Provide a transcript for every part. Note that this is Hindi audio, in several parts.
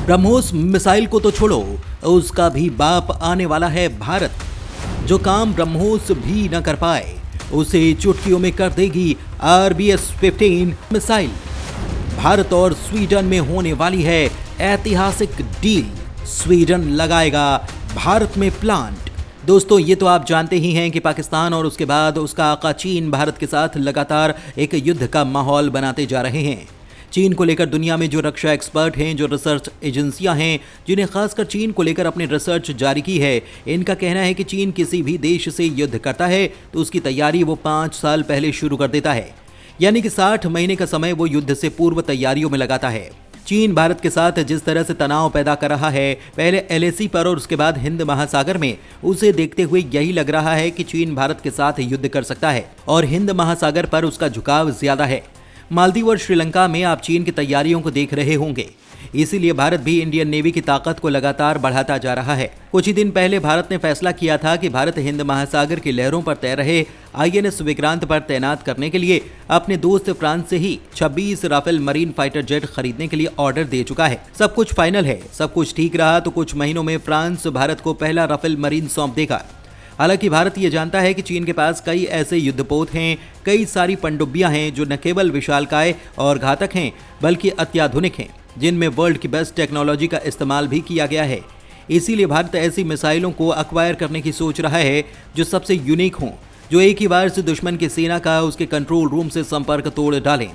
ब्रह्मोस मिसाइल को तो छोड़ो, उसका भी बाप आने वाला है भारत। जो काम ब्रह्मोस भी न कर पाए उसे चुटकियों में कर देगी RBS-15 मिसाइल। भारत और स्वीडन में होने वाली है ऐतिहासिक डील। स्वीडन लगाएगा भारत में प्लांट। दोस्तों, ये तो आप जानते ही हैं कि पाकिस्तान और उसके बाद उसका आका चीन भारत के साथ लगातार एक युद्ध का माहौल बनाते जा रहे हैं। चीन को लेकर दुनिया में जो रक्षा एक्सपर्ट हैं, जो रिसर्च एजेंसियां हैं, जिन्हें खासकर चीन को लेकर अपनी रिसर्च जारी की है, इनका कहना है कि चीन किसी भी देश से युद्ध करता है तो उसकी तैयारी वो 5 साल पहले शुरू कर देता है, यानी कि 60 महीने का समय वो युद्ध से पूर्व तैयारियों में लगाता है। चीन भारत के साथ जिस तरह से तनाव पैदा कर रहा है, पहले LAC पर और उसके बाद हिंद महासागर में, उसे देखते हुए यही लग रहा है कि चीन भारत के साथ युद्ध कर सकता है और हिंद महासागर पर उसका झुकाव ज्यादा है। मालदीव और श्रीलंका में आप चीन की तैयारियों को देख रहे होंगे, इसीलिए भारत भी इंडियन नेवी की ताकत को लगातार बढ़ाता जा रहा है। कुछ ही दिन पहले भारत ने फैसला किया था कि भारत हिंद महासागर की लहरों पर तैर रहे INS विक्रांत पर तैनात करने के लिए अपने दोस्त फ्रांस से ही 26 राफेल मरीन फाइटर जेट खरीदने के लिए ऑर्डर दे चुका है। सब कुछ फाइनल है। सब कुछ ठीक रहा तो कुछ महीनों में फ्रांस भारत को पहला राफेल मरीन सौंप देगा। हालांकि भारत ये जानता है कि चीन के पास कई ऐसे युद्धपोत हैं, कई सारी पनडुब्बियां हैं जो न केवल विशालकाय और घातक हैं बल्कि अत्याधुनिक हैं, जिनमें वर्ल्ड की बेस्ट टेक्नोलॉजी का इस्तेमाल भी किया गया है। इसीलिए भारत ऐसी मिसाइलों को अक्वायर करने की सोच रहा है जो सबसे यूनिक हों, जो एक ही बार से दुश्मन की सेना का उसके कंट्रोल रूम से संपर्क तोड़ डालें।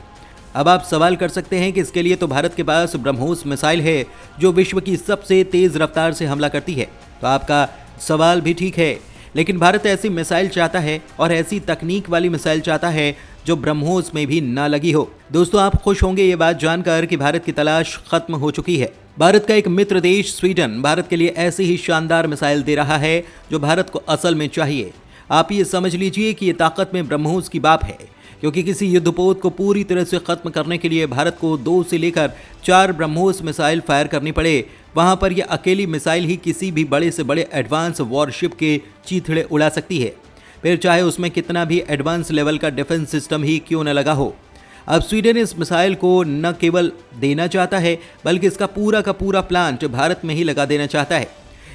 अब आप सवाल कर सकते हैं कि इसके लिए तो भारत के पास ब्रह्मोस मिसाइल है जो विश्व की सबसे तेज रफ्तार से हमला करती है। तो आपका सवाल भी ठीक है, लेकिन भारत ऐसी मिसाइल चाहता है और ऐसी तकनीक वाली मिसाइल चाहता है जो ब्रह्मोस में भी ना लगी हो। दोस्तों, आप खुश होंगे ये बात जानकर कि भारत की तलाश खत्म हो चुकी है। भारत का एक मित्र देश स्वीडन भारत के लिए ऐसी ही शानदार मिसाइल दे रहा है जो भारत को असल में चाहिए। आप ये समझ लीजिए कि ये ताकत में ब्रह्मोस की बाप है, क्योंकि किसी युद्धपोत को पूरी तरह से खत्म करने के लिए भारत को 2 से लेकर 4 ब्रह्मोस मिसाइल फायर करनी पड़े, वहां पर यह अकेली मिसाइल ही किसी भी बड़े से बड़े एडवांस वॉरशिप के चीथड़े उड़ा सकती है, फिर चाहे उसमें कितना भी एडवांस लेवल का डिफेंस सिस्टम ही क्यों न लगा हो। अब स्वीडन इस मिसाइल को न केवल देना चाहता है बल्कि इसका पूरा का पूरा प्लांट भारत में ही लगा देना चाहता है।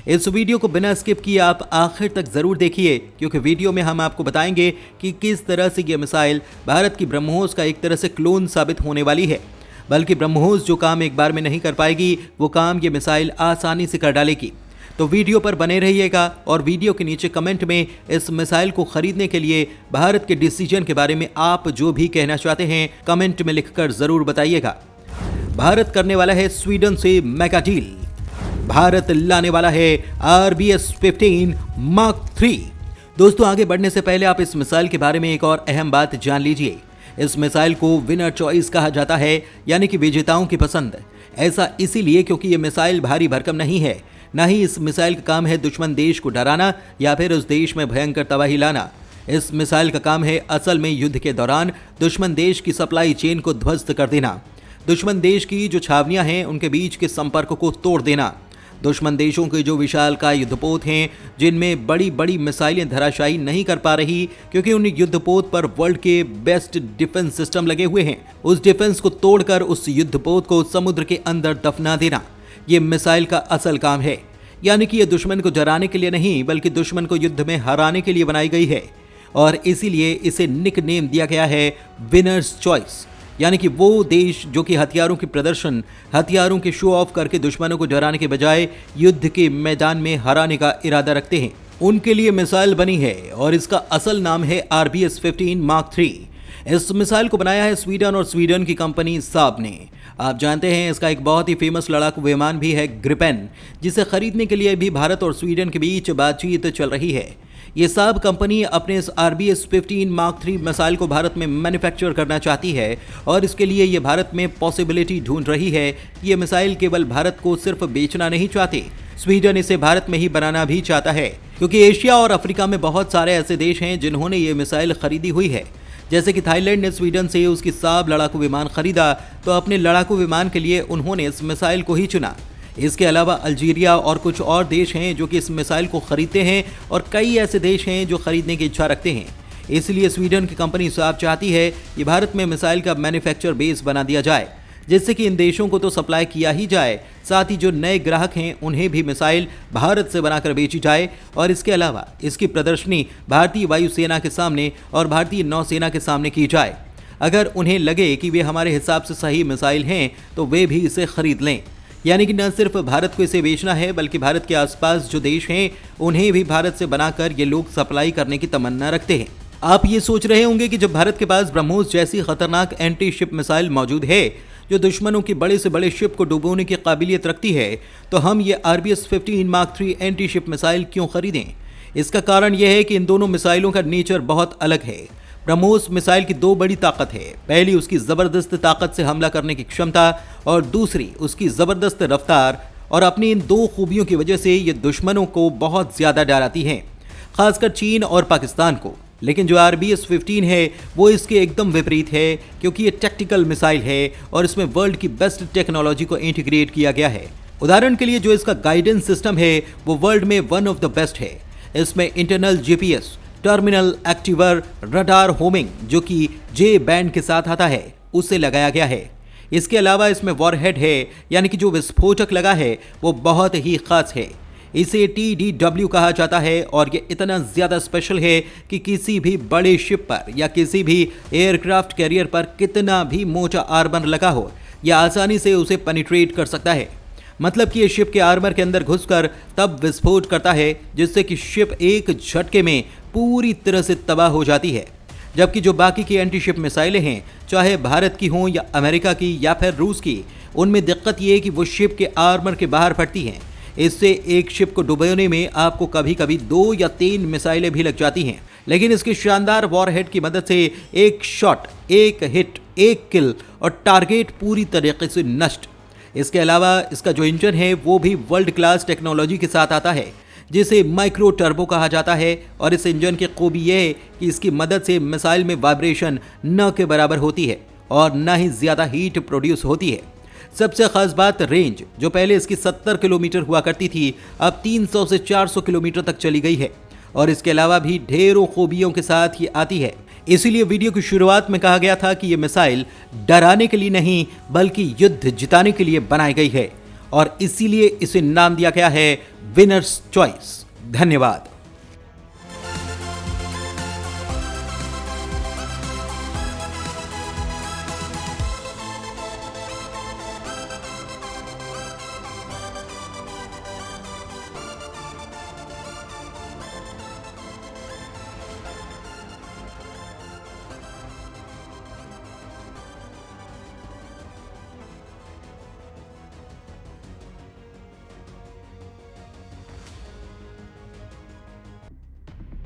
इस वीडियो को बिना स्किप किए आप आखिर तक जरूर देखिए, क्योंकि वीडियो में हम आपको बताएंगे कि किस तरह से ये मिसाइल भारत की ब्रह्मोस का एक तरह से क्लोन साबित होने वाली है। बल्कि ब्रह्मोस जो काम एक बार में नहीं कर पाएगी, वो काम ये मिसाइल आसानी से कर डालेगी। तो वीडियो पर बने रहिएगा और वीडियो के नीचे कमेंट में इस मिसाइल को खरीदने के लिए भारत के डिसीजन के बारे में आप जो भी कहना चाहते हैं कमेंट में लिखकर जरूर बताइएगा। भारत करने वाला है स्वीडन से मेगा डील। भारत लाने वाला है RBS-15 मार्क 3। दोस्तों, आगे बढ़ने से पहले आप इस मिसाइल के बारे में एक और अहम बात जान लीजिए। इस मिसाइल को विनर चॉइस कहा जाता है, यानी कि विजेताओं की पसंद। ऐसा इसीलिए क्योंकि ये मिसाइल भारी भरकम नहीं है, ना ही इस मिसाइल का काम है दुश्मन देश को डराना या फिर उस देश में भयंकर तबाही लाना। इस मिसाइल का काम है असल में युद्ध के दौरान दुश्मन देश की सप्लाई चेन को ध्वस्त कर देना, दुश्मन देश की जो छावनियां हैं उनके बीच के संपर्क को तोड़ देना, दुश्मन देशों के जो विशालकाय युद्धपोत हैं जिनमें बड़ी बड़ी मिसाइलें धराशायी नहीं कर पा रही क्योंकि उन युद्धपोत पर वर्ल्ड के बेस्ट डिफेंस सिस्टम लगे हुए हैं, उस डिफेंस को तोड़कर उस युद्धपोत को समुद्र के अंदर दफना देना, ये मिसाइल का असल काम है। यानी कि ये दुश्मन को डराने के लिए नहीं बल्कि दुश्मन को युद्ध में हराने के लिए बनाई गई है और इसीलिए इसे निक नेम दिया गया है विनर्स चॉइस। यानी कि वो देश जो कि हथियारों की प्रदर्शन, हथियारों के शो ऑफ करके दुश्मनों को डराने के बजाय युद्ध के मैदान में हराने का इरादा रखते हैं, उनके लिए मिसाइल बनी है और इसका असल नाम है RBS-15 मार्क 3। इस मिसाइल को बनाया है स्वीडन और स्वीडन की कंपनी साब ने। आप जानते हैं इसका एक बहुत ही फेमस लड़ाकू विमान भी है ग्रिपेन, जिसे खरीदने के लिए भी भारत और स्वीडन के बीच बातचीत चल रही है। ये साब कंपनी अपने इस RBS-15 मार्क 3 मिसाइल को भारत में मैन्युफैक्चर करना चाहती है और इसके लिए ये भारत में पॉसिबिलिटी ढूंढ रही है। ये मिसाइल केवल भारत को सिर्फ बेचना नहीं चाहते, स्वीडन इसे भारत में ही बनाना भी चाहता है, क्योंकि एशिया और अफ्रीका में बहुत सारे ऐसे देश हैं जिन्होंने ये मिसाइल खरीदी हुई है। जैसे कि थाईलैंड ने स्वीडन से उसकी साब लड़ाकू विमान खरीदा तो अपने लड़ाकू विमान के लिए उन्होंने इस मिसाइल को ही चुना। इसके अलावा अल्जीरिया और कुछ और देश हैं जो कि इस मिसाइल को खरीदते हैं और कई ऐसे देश हैं जो खरीदने की इच्छा रखते हैं। इसलिए स्वीडन की कंपनी साब चाहती है कि भारत में मिसाइल का मैन्युफैक्चर बेस बना दिया जाए, जिससे कि इन देशों को तो सप्लाई किया ही जाए, साथ ही जो नए ग्राहक हैं उन्हें भी मिसाइल भारत से बनाकर बेची जाए। और इसके अलावा इसकी प्रदर्शनी भारतीय वायुसेना के सामने और भारतीय नौसेना के सामने की जाए। अगर उन्हें लगे कि वे हमारे हिसाब से सही मिसाइल हैं तो वे भी इसे खरीद लें। यानी कि न सिर्फ भारत को इसे बेचना है, बल्कि भारत के आसपास जो देश हैं उन्हें भी भारत से बनाकर ये लोग सप्लाई करने की तमन्ना रखते हैं। आप ये सोच रहे होंगे कि जब भारत के पास ब्रह्मोस जैसी खतरनाक एंटी शिप मिसाइल मौजूद है जो दुश्मनों की बड़े से बड़े शिप को डुबोने की काबिलियत रखती है, तो हम ये RBS-15 mark 3 anti ship missile क्यों खरीदें। इसका कारण यह है कि इन दोनों मिसाइलों का नेचर बहुत अलग है। ब्रह्मोस मिसाइल की दो बड़ी ताकत है। पहली उसकी ज़बरदस्त ताकत से हमला करने की क्षमता और दूसरी उसकी ज़बरदस्त रफ्तार। और अपनी इन दो खूबियों की वजह से ये दुश्मनों को बहुत ज़्यादा डराती हैं, खासकर चीन और पाकिस्तान को। लेकिन जो RBS-15 है वो इसके एकदम विपरीत है, क्योंकि ये टैक्टिकल मिसाइल है और इसमें वर्ल्ड की बेस्ट टेक्नोलॉजी को इंटीग्रेट किया गया है। उदाहरण के लिए जो इसका गाइडेंस सिस्टम है वो वर्ल्ड में वन ऑफ द बेस्ट है। इसमें इंटरनल GPS, टर्मिनल एक्टिवर, रडार होमिंग जो कि J बैंड के साथ आता है उसे लगाया गया है। इसके अलावा इसमें वॉरहेड है, यानी कि जो विस्फोटक लगा है वो बहुत ही खास है। इसे TDW कहा जाता है और ये इतना ज़्यादा स्पेशल है कि किसी भी बड़े शिप पर या किसी भी एयरक्राफ्ट कैरियर पर कितना भी मोटा आर्मर लगा हो, यह आसानी से उसे पेनिट्रेट कर सकता है। मतलब कि ये शिप के आर्मर के अंदर घुसकर तब विस्फोट करता है जिससे कि शिप एक झटके में पूरी तरह से तबाह हो जाती है। जबकि जो बाकी की एंटी शिप मिसाइलें हैं, चाहे भारत की हों या अमेरिका की या फिर रूस की, उनमें दिक्कत ये है कि वो शिप के आर्मर के बाहर फटती हैं। इससे एक शिप को डुबोने में आपको कभी कभी 2 या 3 मिसाइलें भी लग जाती हैं। लेकिन इसकी शानदार वॉरहेड की मदद से एक शॉट, एक हिट, एक किल और टारगेट पूरी तरीके से नष्ट। इसके अलावा इसका जो इंजन है वो भी वर्ल्ड क्लास टेक्नोलॉजी के साथ आता है, जिसे माइक्रो टर्बो कहा जाता है। और इस इंजन की खूबी यह है कि इसकी मदद से मिसाइल में वाइब्रेशन न के बराबर होती है और न ही ज़्यादा हीट प्रोड्यूस होती है। सबसे खास बात रेंज, जो पहले इसकी 70 किलोमीटर हुआ करती थी, अब 300 से 400 किलोमीटर तक चली गई है। और इसके अलावा भी ढेरों खूबियों के साथ ये आती है। इसीलिए वीडियो की शुरुआत में कहा गया था कि ये मिसाइल डराने के लिए नहीं बल्कि युद्ध जिताने के लिए बनाई गई है और इसीलिए इसे नाम दिया गया है विनर्स चॉइस। धन्यवाद।